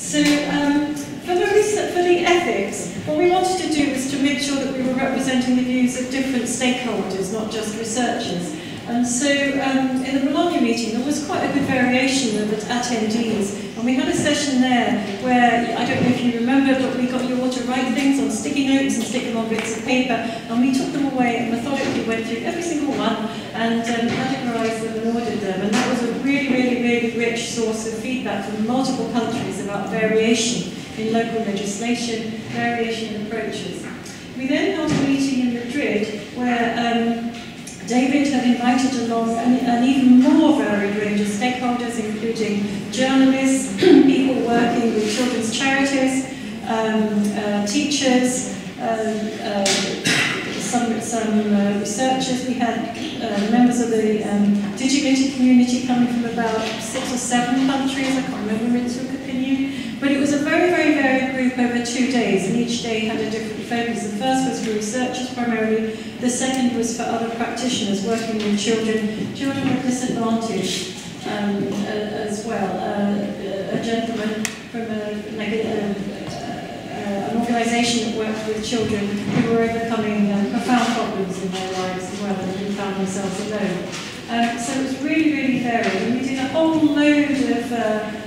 For the ethics, what we wanted to do was to make sure that we were representing the views of different stakeholders, not just researchers. And so in the Bologna meeting, there was quite a good variation of attendees. And we had a session there where, I don't know if you remember, but we got you all to write things on sticky notes and stick them on bits of paper. And we took them away and methodically went through every single one and categorised them and ordered them. And that was a really, really, really rich source of feedback from multiple countries about variation in local legislation, variation in approaches. We then held a meeting in Madrid where David had invited along an even more varied range of stakeholders, including journalists, people working with children's charities, teachers, some researchers. We had members of the DigiLitEY community coming from about 6 or 7 countries. I can't remember in opinion. But it was a very, very varied group over 2 days, and each day had a different focus. The first was for researchers primarily, the second was for other practitioners working with children with disadvantage as well. A gentleman from an organisation that worked with children who were overcoming profound problems in their lives as well and who found themselves alone. So it was really, really varied, and we did a whole load of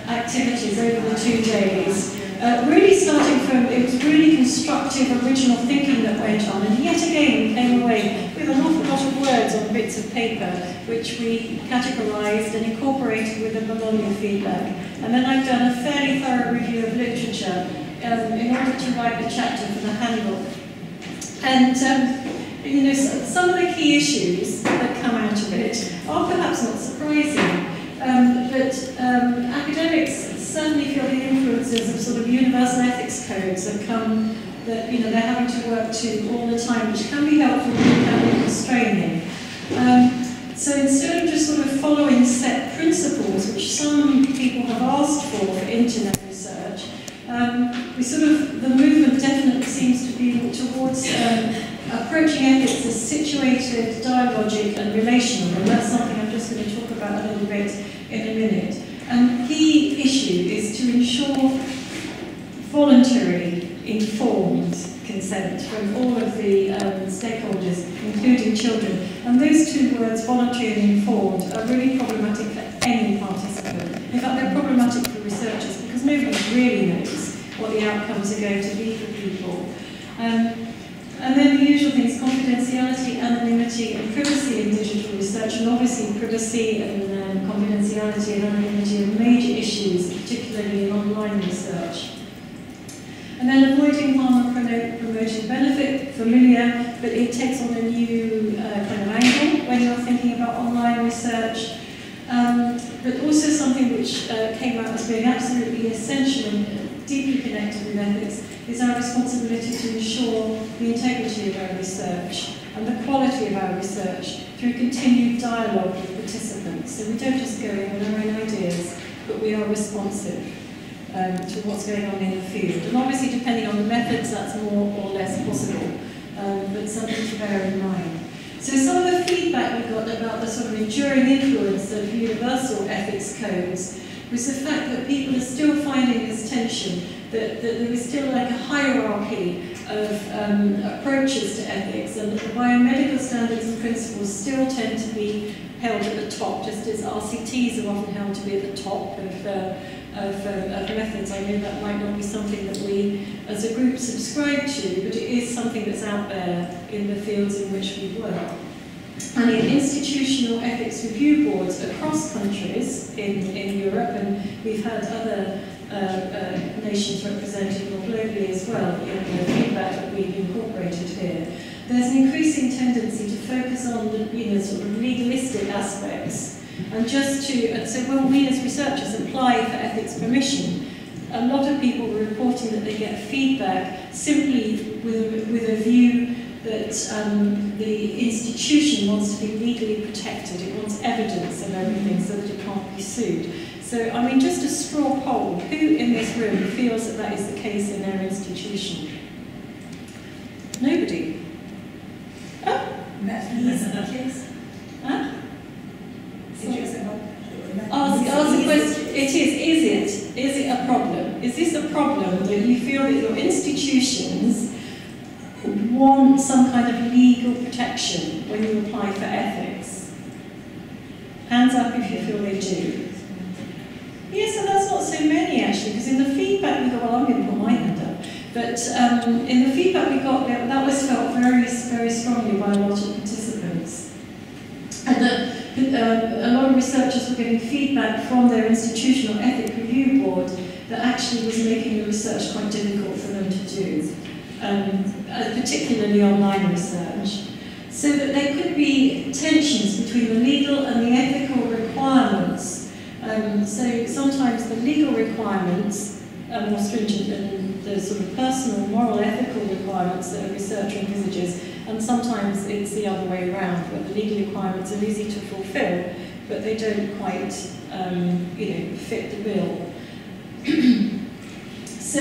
activities over the 2 days. Really starting from, it was really constructive, original thinking that went on, and yet again we came away with an awful lot of words on bits of paper, which we categorised and incorporated with the Bologna feedback. And then I've done a fairly thorough review of literature in order to write a chapter for the handbook. And you know, some of the key issues that come out of it are perhaps not surprising, but academics certainly feel the influences of sort of universal ethics codes that come, that, you know, they're having to work to all the time, which can be helpful but can be constraining. So instead of just sort of following set principles, which some people have asked for internet research, we sort of, the movement definitely seems to be towards approaching ethics as situated, dialogic and relational, and that's something I'm just going to talk about a little bit in a minute. And the key issue is to ensure voluntary, informed consent from all of the stakeholders, including children. And those two words, voluntary and informed, are really problematic for any participant. In fact, they're problematic for researchers because nobody really knows what the outcomes are going to be for people. And then the usual things, confidentiality, anonymity, and privacy in digital research, and obviously privacy and confidentiality and anonymity are major issues, particularly in online research. And then avoiding harm and promoting benefit, familiar, but it takes on a new kind of angle when you're thinking about online research. But also something which came out as being absolutely essential and deeply connected with ethics is our responsibility to ensure the integrity of our research and the quality of our research through continued dialogue with participants. So we don't just go in with our own ideas, but we are responsive to what's going on in the field. And obviously, depending on the methods, that's more or less possible, but something to bear in mind. So some of the feedback we got about the sort of enduring influence of universal ethics codes was the fact that people are still finding this tension, that there is still like a hierarchy of approaches to ethics, and that the biomedical standards and principles still tend to be held at the top, just as RCTs are often held to be at the top of methods. I know that might not be something that we as a group subscribe to, but it is something that's out there in the fields in which we work. And in institutional ethics review boards across countries in Europe, and we've had other nations represented more globally as well in the feedback that we've incorporated here, there's an increasing tendency to focus on the sort of legalistic aspects. And just to, and so when we as researchers apply for ethics permission, a lot of people were reporting that they get feedback simply with a view that the institution wants to be legally protected. It wants evidence of everything so that it can't be sued. So, I mean, just a straw poll, who in this room feels that that is the case in their institution? Nobody? Oh? Is it the case? Huh? Ask the question, it is it a problem? Is this a problem that you feel that your institutions want some kind of legal protection when you apply for ethics? Hands up if you feel they do. Yes, and that's not so many actually, because in the feedback we got, well, I'm going to put my hand up, but in the feedback we got, that was felt very, very strongly by a lot of participants. And a lot of researchers were getting feedback from their institutional ethic review board that actually was making the research quite difficult for them to do, particularly online research. So that there could be tensions between the legal and the ethical requirements. So sometimes the legal requirements are more stringent than the sort of personal, moral, ethical requirements that a researcher envisages, and sometimes it's the other way around, where the legal requirements are easy to fulfill, but they don't quite, fit the bill. So,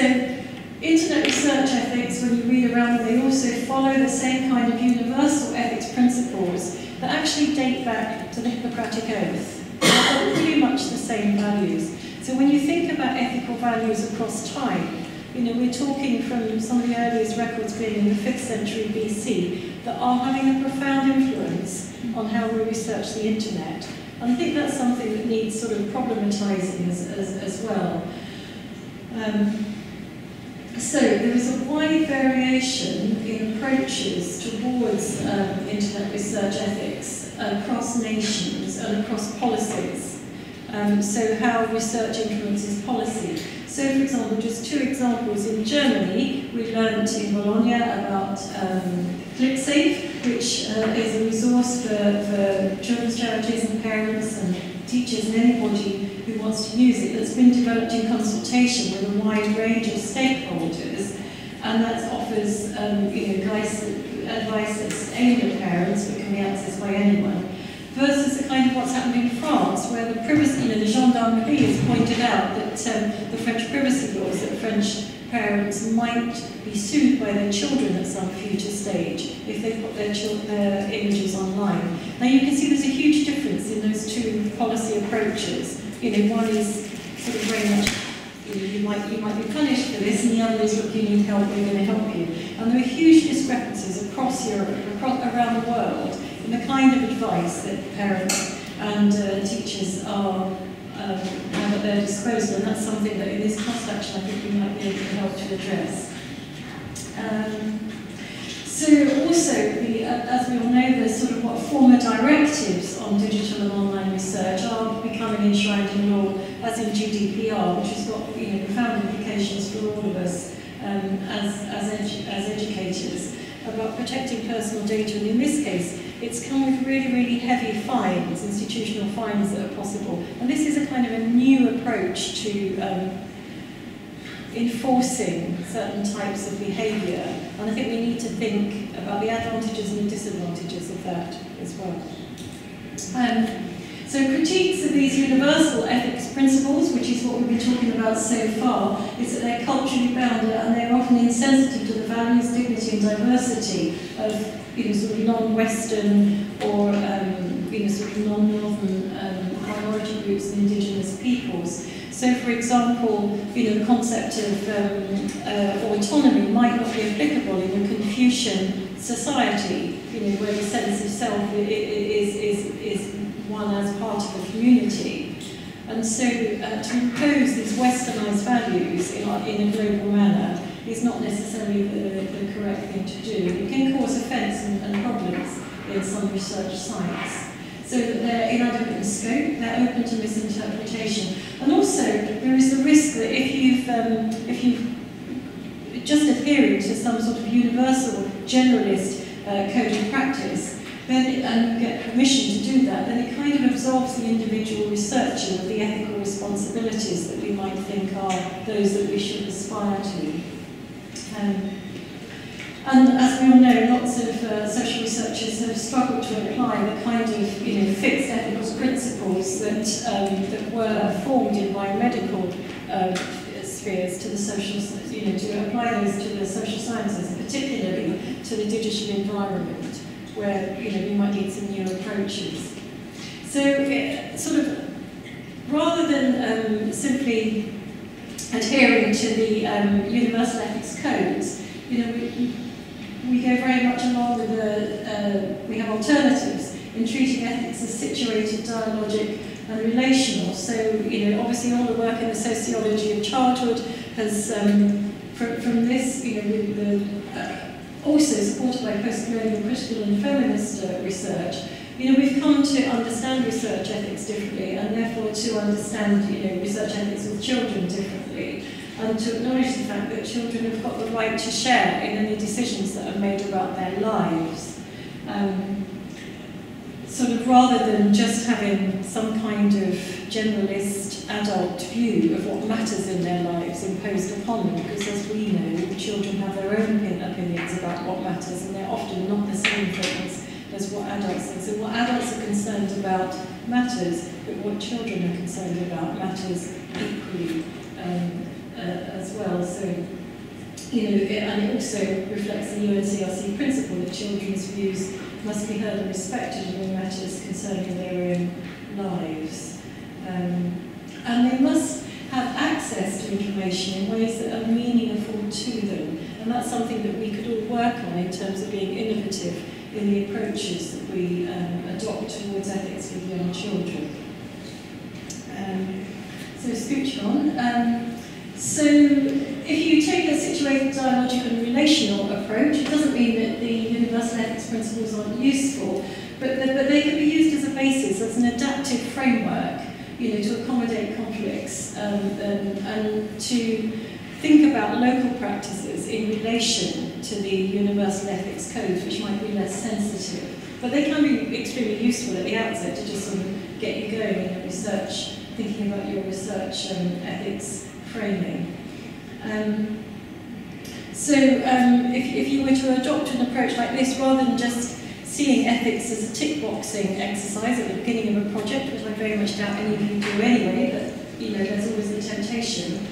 internet research ethics, when you read around them, they also follow the same kind of universal ethics principles that actually date back to the Hippocratic Oath. They're pretty much the same values. So when you think about ethical values across time, we're talking from some of the earliest records being in the 5th century BC that are having a profound influence on how we research the internet. And I think that's something that needs sort of problematizing as well. So there is a wide variation in approaches towards internet research ethics across nations and across policies. So how research influences policy. So for example, just 2 examples. In Germany, we learned in Bologna about ClickSafe, which is a resource for children's charities and parents and teachers and anybody who wants to use it, that's been developed in consultation with a wide range of stakeholders, and that offers advice that's aimed at parents but can be accessed by anyone, versus the kind of what's happening in France, where the privacy, the gendarmerie has pointed out that the French privacy laws, that French parents might be sued by their children at some future stage if they put their images online. Now you can see there's a huge difference in those 2 policy approaches. One is sort of very much, you might be punished for this, and the other is, look, you need help, we're going to help you. And there are huge discrepancies across Europe, around the world, in the kind of advice that parents and teachers have at their disposal, and that's something that in this cost action I think we might be able to help to address. So also, as we all know, there's sort of what former directives on digital and online research are becoming enshrined in law, as in GDPR, which has got profound implications for all of us as educators about protecting personal data. And in this case, it's come with really, really heavy fines, institutional fines that are possible. And this is a kind of a new approach to enforcing certain types of behaviour. And I think we need to think about the advantages and the disadvantages of that as well. So critiques of these universal ethics principles, which is what we've been talking about so far, is that they're culturally bound and they're often insensitive to the values, dignity and diversity of sort of non-Western or sort of non-Northern minority groups and indigenous peoples. So, for example, the concept of autonomy might not be applicable in a Confucian society, where the sense of self is one as part of a community. And so, to impose these Westernized values in a global manner is not necessarily the correct thing to do. It can cause offence and problems in some research sites. So that they're inadequate in scope, they're open to misinterpretation. And also, there is the risk that if you've just adhering to some sort of universal generalist code of practice, then, and you get permission to do that, then it kind of absolves the individual researcher of the ethical responsibilities that we might think are those that we should aspire to. And as we all know, lots of social researchers have struggled to apply the kind of fixed ethical principles that were formed in biomedical spheres to the social, to apply those to the social sciences, particularly to the digital environment, where we might need some new approaches. So, sort of, rather than simply adhering to the universal ethics codes, you know, we go very much along with we have alternatives in treating ethics as situated, dialogic and relational. So, you know, obviously all the work in the sociology of childhood has, from this, you know, with the, also supported by post-colonial critical and feminist research, you know, we've come to understand research ethics differently, and therefore to understand, you know, research ethics with children differently, and to acknowledge the fact that children have got the right to share in any decisions that are made about their lives. Sort of rather than just having some kind of generalist adult view of what matters in their lives imposed upon them, because as we know, children have their own opinions about what matters, and they're often not the same things as what adults think. So what adults are concerned about matters, but what children are concerned about matters equally as well. So, you know, and it also reflects the UNCRC principle that children's views must be heard and respected in all matters concerning their own lives. And they must have access to information in ways that are meaningful to them. And that's something that we could all work on in terms of being innovative in the approaches that we adopt towards ethics with young children. So scooch on. So if you take a situated, dialogical and relational approach, it doesn't mean that the universal ethics principles aren't useful, but they can be used as a basis, as an adaptive framework, you know, to accommodate conflicts and to think about local practices in relation to the universal ethics codes, which might be less sensitive. But they can be extremely useful at the outset to just sort of get you going in your research, thinking about your research ethics framing. If you were to adopt an approach like this, rather than just seeing ethics as a tick-boxing exercise at the beginning of a project, which I very much doubt any of you do anyway, but you know, there's always the temptation.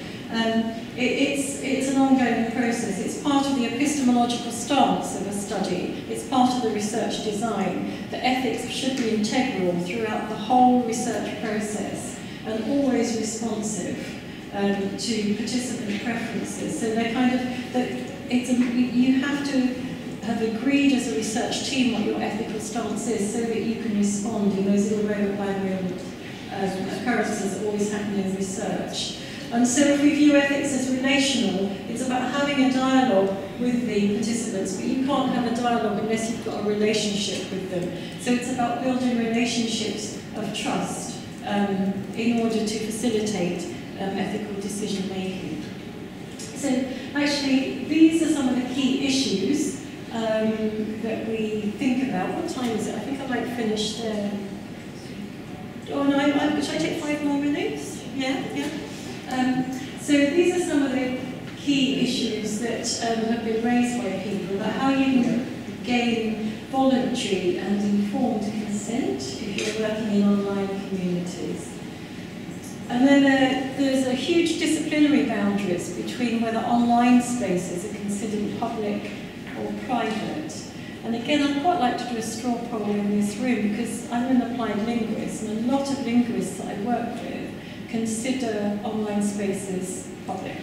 It's an ongoing process. It's part of the epistemological stance of a study. It's part of the research design. The ethics should be integral throughout the whole research process and always responsive to participant preferences. So they're kind of, you have to have agreed as a research team what your ethical stance is so that you can respond in those little moment-by-moment occurrences that always happen in research. And so if we view ethics as relational, it's about having a dialogue with the participants, but you can't have a dialogue unless you've got a relationship with them. So it's about building relationships of trust in order to facilitate ethical decision making. So actually, these are some of the key issues that we think about. What time is it? I think I might finish there. Oh no, should I take 5 more minutes? Yeah. So these are some of the key issues that have been raised by people about how you can gain voluntary and informed consent if you're working in online communities. And then there's a huge disciplinary boundaries between whether online spaces are considered public or private. And again, I'd quite like to do a straw poll in this room because I'm an applied linguist, and a lot of linguists that I work with consider online spaces public.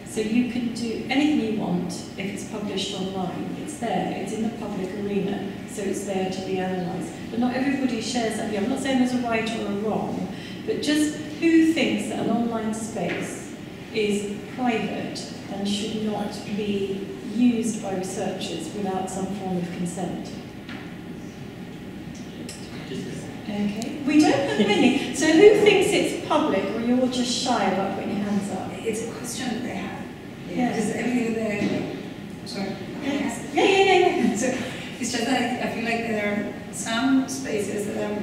So you can do anything you want if it's published online. It's there, it's in the public arena, so it's there to be analysed. But not everybody shares that view. I'm not saying there's a right or a wrong, but just who thinks that an online space is private and should not be used by researchers without some form of consent? Okay, we don't have many. So who thinks it's public, or you're all just shy about putting your hands up? It's a question that they have. Yeah. Because everything there, sorry. Yeah. So it's just that I feel like there are some spaces that are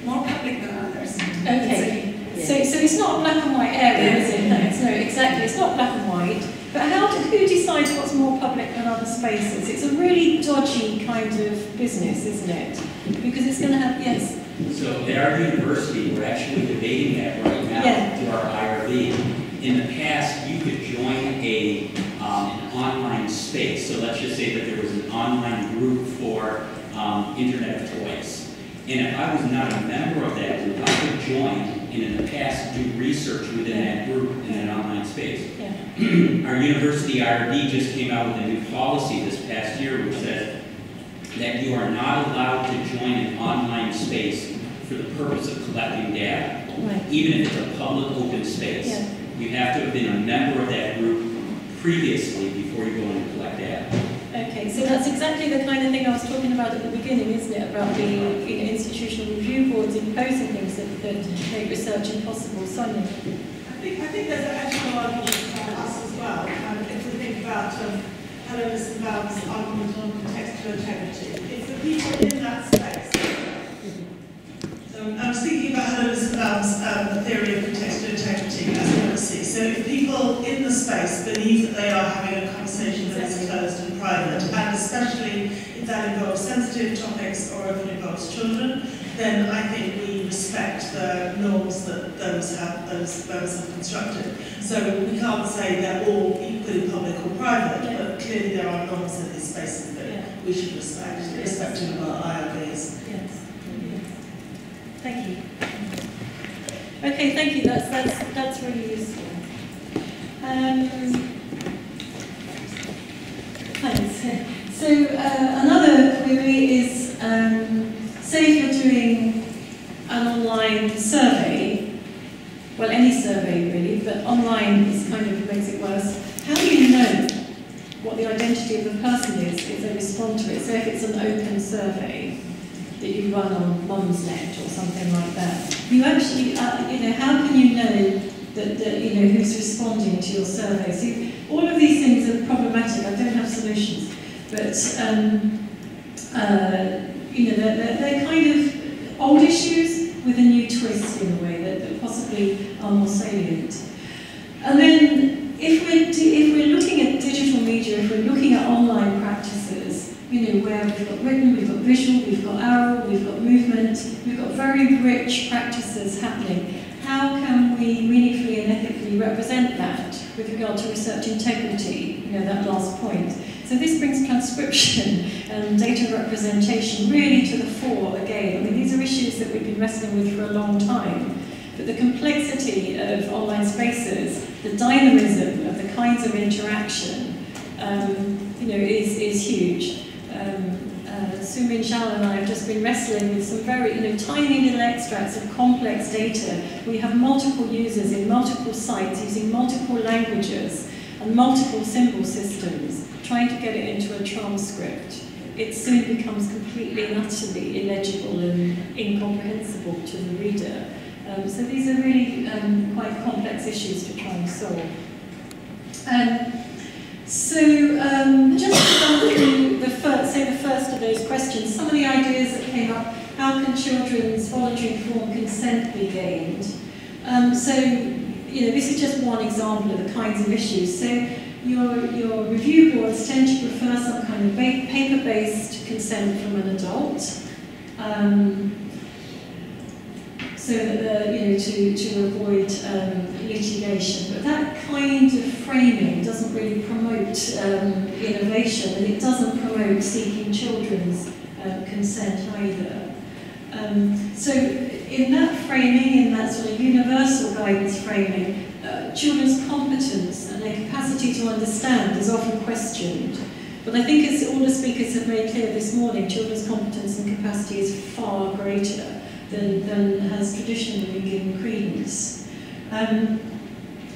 more public than others. Okay. So it's not a black and white area, is it? No, exactly. It's not black and white. But who decides what's more public than other spaces? It's a really dodgy kind of business, isn't it? Because it's going to have, yes? So at our university, we're actually debating that right now through our IRB. In the past, you could join an online space. So let's just say that there was an online group for Internet of Toys. And if I was not a member of that group, I could join and in the past do research within that group in an space. Yeah. Our university IRD just came out with a new policy this past year which says that you are not allowed to join an online space for the purpose of collecting data, Right. even if it's a public open space. Yeah. You have to have been a member of that group previously before you go in and collect data. Okay, so that's exactly the kind of thing I was talking about at the beginning, isn't it? About the institutional review boards imposing things that make research impossible. Sonia? I think there's an ethical argument for us as well. If we think about Hello Listen Val's argument on contextual integrity, it's the people in that space. So I was thinking about Hello Listen Val's theory of contextual integrity as a policy. So if people in the space believe that they are having a conversation that is closed and private, and especially if that involves sensitive topics or if it involves children, then I think we respect the norms that those have constructed. So we can't say they're all equally public or private, but clearly there are norms in these spaces that we should respect, irrespective of our IRBs. Yes. Thank you. Okay, thank you. That's really useful. Thanks. So another query is, say if you're doing an online survey, well, any survey really, but online is kind of makes it worse. How do you know what the identity of the person is if they respond to it? So if it's an open survey that you run on Mumsnet or something like that, you actually, how can you know that who's responding to your survey? So all of these things are problematic. I don't have solutions, but they're kind of old issues with a new twist in a way that possibly are more salient. And then if we're looking at digital media, if we're looking at online practices, where we've got written, we've got visual, we've got oral, we've got movement, we've got very rich practices happening. How can we meaningfully and ethically represent that with regard to research integrity, that last point? So this brings transcription and data representation really to the fore again. I mean, these are issues that we've been wrestling with for a long time. But the complexity of online spaces, the dynamism of the kinds of interaction, is huge. Sumin Shal and I have just been wrestling with some very tiny little extracts of complex data. We have multiple users in multiple sites using multiple languages and multiple symbol systems, trying to get it into a transcript. It soon becomes completely and utterly illegible and incomprehensible to the reader. So these are really quite complex issues to try and solve. Just to go through the first of those questions, some of the ideas that came up, how can children's voluntary informed consent be gained? This is just one example of the kinds of issues. So your review boards tend to prefer some kind of paper-based consent from an adult, so that to avoid litigation. But that kind of framing doesn't really promote innovation, and it doesn't promote seeking children's consent either. So in that framing, in that sort of universal guidance framing, children's competence and their capacity to understand is often questioned. But I think, as all the speakers have made clear this morning, children's competence and capacity is far greater than has traditionally been given credence. And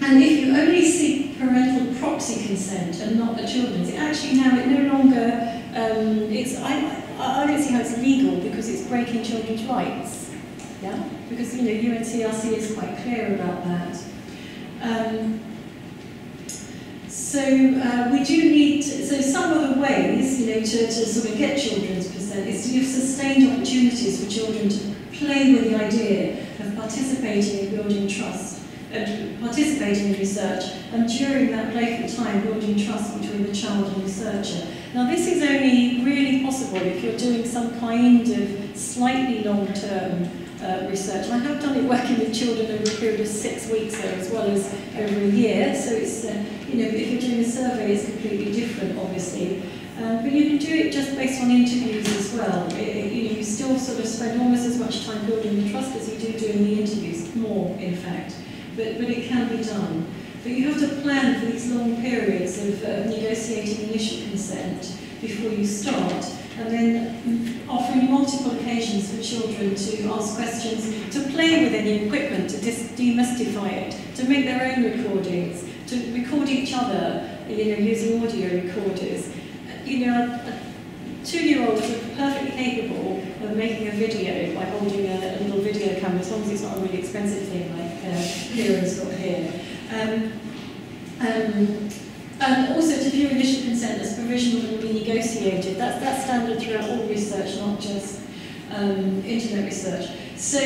if you only seek parental proxy consent and not the children's, it no longer, I don't see how it's legal because it's breaking children's rights. Yeah? Because, UNCRC is quite clear about that. We do need, some of the ways, to sort of get children's consent is to give sustained opportunities for children to play with the idea of participating in building trust, participating in research, and during that playful time building trust between the child and researcher. Now this is only really possible if you're doing some kind of slightly long-term research. And I have done it working with children over a period of 6 weeks there, as well as over a year. So it's, if you're doing a survey, it's completely different, obviously. But you can do it just based on interviews as well. You still sort of spend almost as much time building the trust as you do doing the interviews, more in fact. But it can be done. But you have to plan for these long periods of negotiating initial consent before you start, and then offering multiple occasions for children to ask questions, to play with any equipment, to demystify it, to make their own recordings, to record each other, using audio recorders. A 2-year-old is perfectly capable of making a video by holding a little video camera, as long as it's not a really expensive thing like Kieran's got here. And also to view initial consent as provisional and be negotiated. That's standard throughout all research, not just internet research. So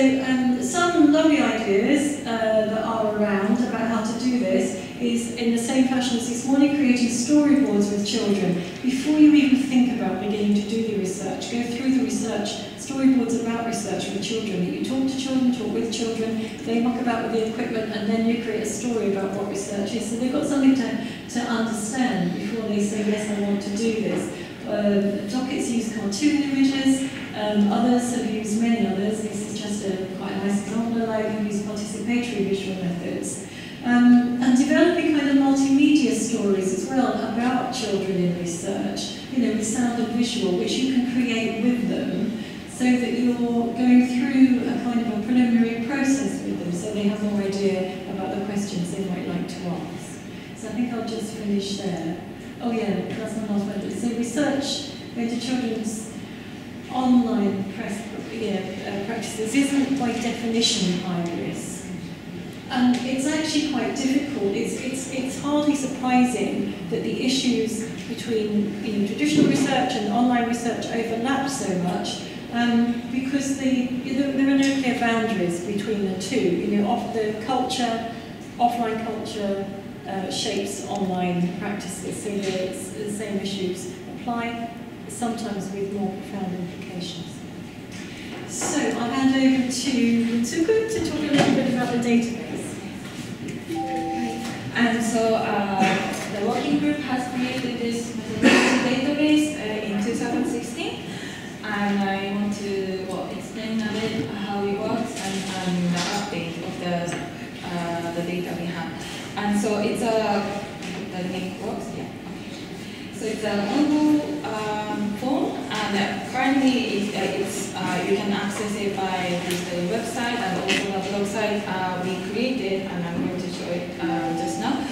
some lovely ideas that are around about how to do this is in the same fashion as this morning, creating storyboards with children. Before you even think about beginning to do the research, go through the research, storyboards about research with children. You talk to children, talk with children, they muck about with the equipment, and then you create a story about what research is. So they've got something to understand before they say, yes, I want to do this. Dockets use cartoon images, others have used many others. This is just quite a nice example. I have used participatory visual methods. And developing kind of multimedia stories as well about children in research, with sound and visual, which you can create with them, so that you're going through a kind of a preliminary process with them, so they have more idea about the questions they might like to ask. So I think I'll just finish there. Oh yeah, that's my last one. So research into children's online practices isn't by definition high risk. And it's actually quite difficult. It's hardly surprising that the issues between traditional research and online research overlap so much, because there are no clear boundaries between the two. The culture, offline culture, shapes online practices, so the same issues apply, sometimes with more profound implications. So I'll hand over to Tsuku to talk a little bit about the database. And so the working group has created this methodology database in 2016, and I want to explain a bit how it works and the update of the data we have. And so it's the link works, yeah. So it's a Google form, and currently it's you can access it by the website and also the blog site we created, and I'm going to show it just now.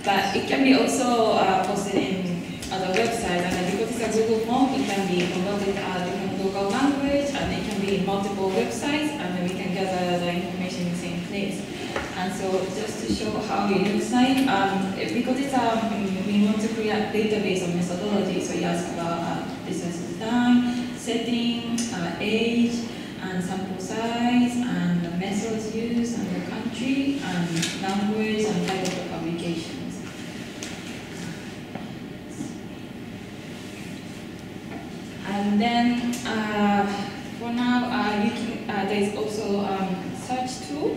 But it can be also posted in other websites, and because it's a Google form, it can be converted to different local language, and it can be in multiple websites, and then we can gather the information in the same place. And so just to show how it looks like, because it's we want to create a database of methodology, so you ask about research design, setting, age, and sample size, and the methods used, and the country, and language, and type of publications. And then for now, there is also search tool.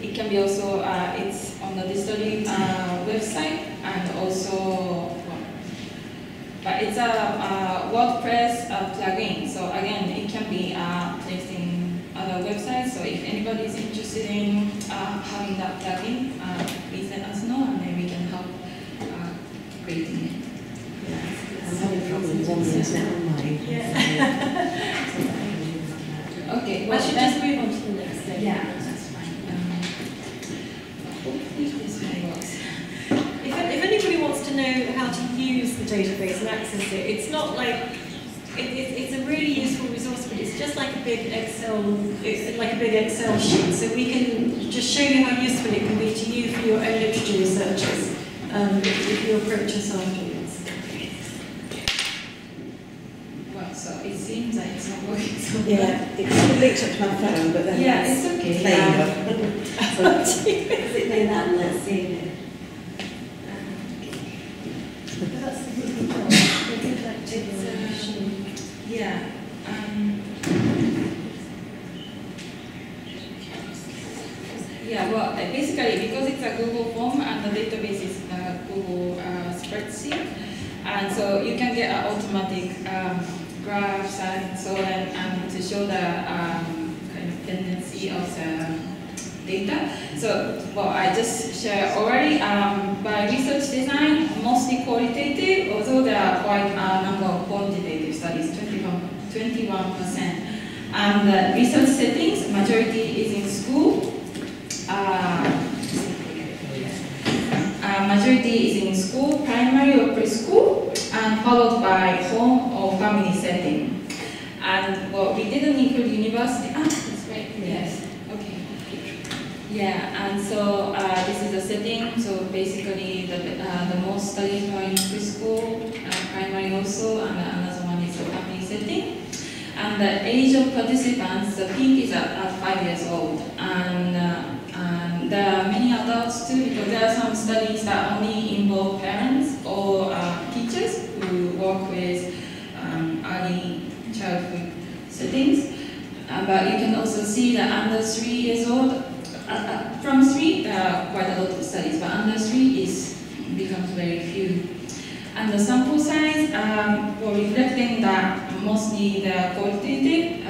It can be also, it's on the DigiLitEY website, and also, but it's a WordPress plugin. So again, it can be placed in other websites. So if anybody is interested in having that plugin, please let us know, and then we can help creating it. I'm having problems on the internet online. Okay, I should just move on to the next thing. Yeah, that's fine. Hopefully this one works. If anybody wants to know how to use the database and access it, it's not like it's a really useful resource, but it's just like a big Excel, sheet. So we can just show you how useful it can be to you for your own literature researchers if you approach us afterwards. So it seems like it's not working so well. Yeah, it's linked up to my phone, but then yeah, it's okay. Playing up. So, is it doing that and let's see it? That's the good job. Yeah. Yeah, well, basically, because it's a Google form and the database is a Google spreadsheet, and so you can get an automatic graphs and so on, and to show the kind of dependency of the data. So, well, I just shared already, by research design, mostly qualitative, although there are quite a number of quantitative studies, 21%. And the research settings, majority is in school. Majority is in school, primary or preschool, and followed by home or family setting. And well, we didn't include university. Ah, that's right. Yes. Okay. Yeah. And so this is the setting. So basically, the most studies are in preschool, primary also, and another one is the family setting. And the age of participants, the peak is at 5 years old, and there are many adults too, because there are some studies that only involve parents or teachers who work with early childhood settings. But you can also see that under 3 years old, from 3 there are quite a lot of studies, but under 3 becomes very few. And the sample size, for reflecting that mostly they are qualitative,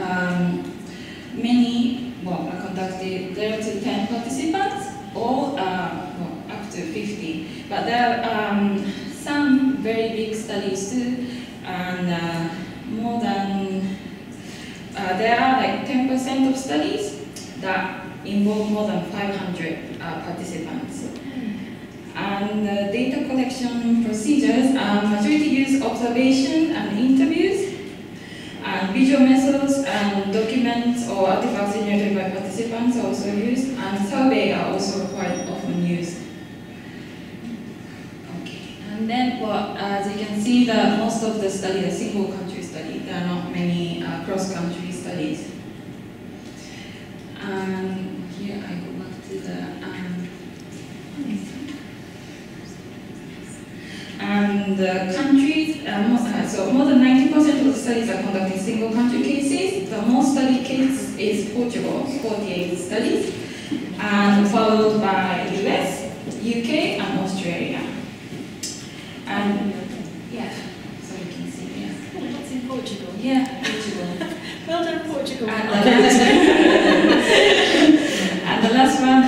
many are conducted 0 to 10 participants, or up to 50. But there are some very big studies too, and more than, there are like 10% of studies that involve more than 500 participants. And the data collection procedures, majority use observation and interviews, and visual methods and documents or artifacts generated by participants are also used, and survey are also quite often used. Okay. And then, well, as you can see, most of the studies are single country studies. There are not many cross-country studies. And here I go back to the and the countries, so more than 90% of the studies are conducted in single country cases. The most studied case is Portugal, 48 studies, and followed by US, UK, and Australia. And yeah, so you can see, yeah. What's in Portugal? Yeah, Portugal. Well done, Portugal. And the last one,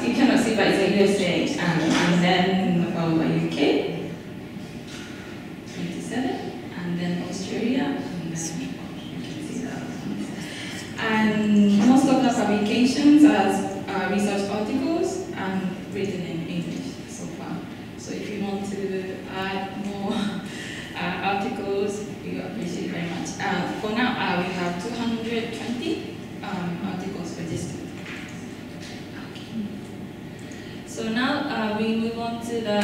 you cannot see, but it's the USA, and then followed by UK. And then Australia, and then you can see that. And most of the publications are research articles and written in English so far. So if you want to add more articles, we appreciate it very much. For now, we have 220 articles registered. Okay. So now we move on to the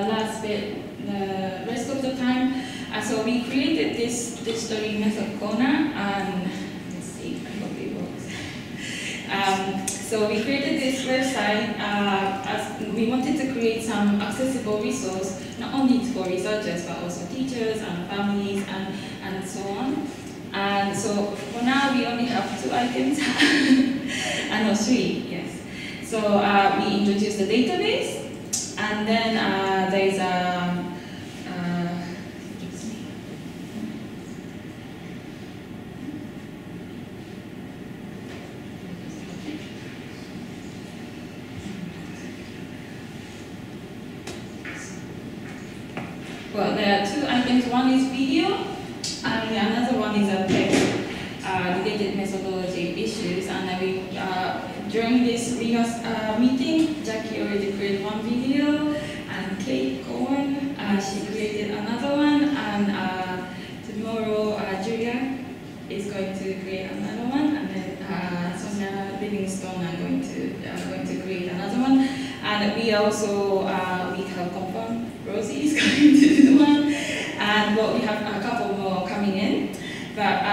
last bit. The rest of the time, so we created this digitally method corner, and let's see, I hope it works. So we created this website as we wanted to create some accessible resource, not only for researchers, but also teachers and families and so on. And so for now, we only have 2 items, and no, 3, yes. So we introduced the database, and then there's a well, there are 2 items. One is video, and another one is a text related methodology issues. And then we, during this Riga meeting, Jackie already created 1 video, and Kate Cohen, she created another one, and tomorrow Julia is going to create another one, and then Sonia Livingstone are going to create another one. And we also we have confirmed Rosie is going to do one, and well, we have a couple more coming in. But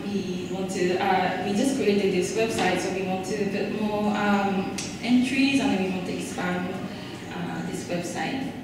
we want to we just created this website, so we want to put more entries, and we want to expand this website.